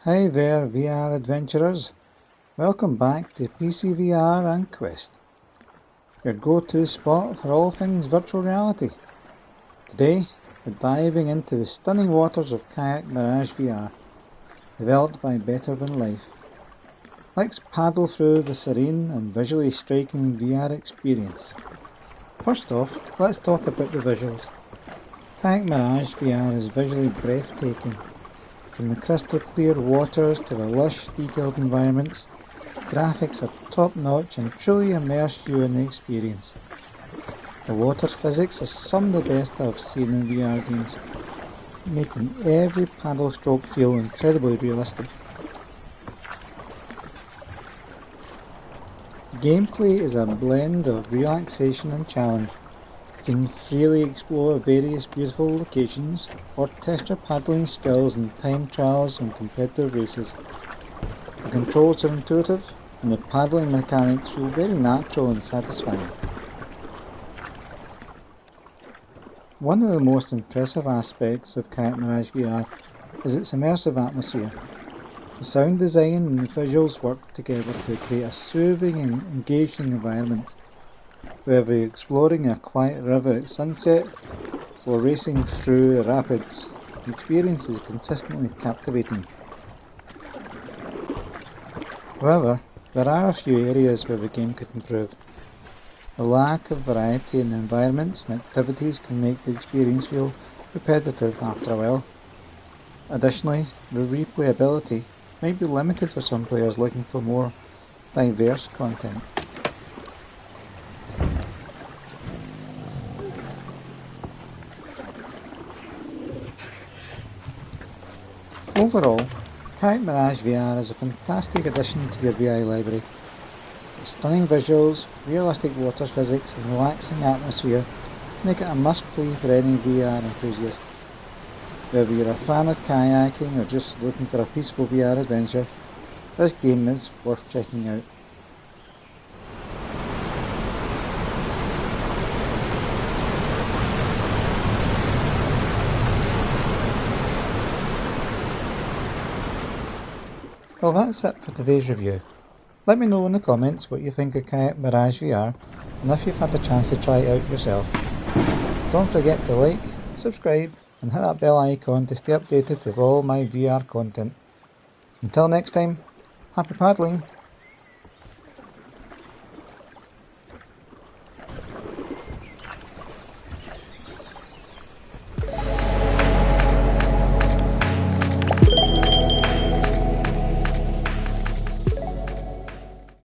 Hi there VR adventurers, welcome back to PCVR Quest, your go-to spot for all things virtual reality. Today we're diving into the stunning waters of Kayak Mirage VR, developed by Better Than Life. Let's paddle through the serene and visually striking VR experience. First off, let's talk about the visuals. Kayak Mirage VR is visually breathtaking. From the crystal clear waters to the lush, detailed environments, graphics are top-notch and truly immerse you in the experience. The water physics are some of the best I've seen in VR games, making every paddle stroke feel incredibly realistic. The gameplay is a blend of relaxation and challenge. You can freely explore various beautiful locations or test your paddling skills in time trials and competitive races. The controls are intuitive and the paddling mechanics feel very natural and satisfying. One of the most impressive aspects of Kayak Mirage VR is its immersive atmosphere. The sound design and the visuals work together to create a soothing and engaging environment. Whether you're exploring a quiet river at sunset or racing through the rapids, the experience is consistently captivating. However, there are a few areas where the game could improve. The lack of variety in the environments and activities can make the experience feel repetitive after a while. Additionally, the replayability might be limited for some players looking for more diverse content. Overall, Kayak Mirage VR is a fantastic addition to your VI library. Its stunning visuals, realistic water physics and relaxing atmosphere make it a must-play for any VR enthusiast. Whether you're a fan of kayaking or just looking for a peaceful VR adventure, this game is worth checking out. Well, that's it for today's review. Let me know in the comments what you think of Kayak Mirage VR and if you've had the chance to try it out yourself. Don't forget to like, subscribe and hit that bell icon to stay updated with all my VR content. Until next time, happy paddling!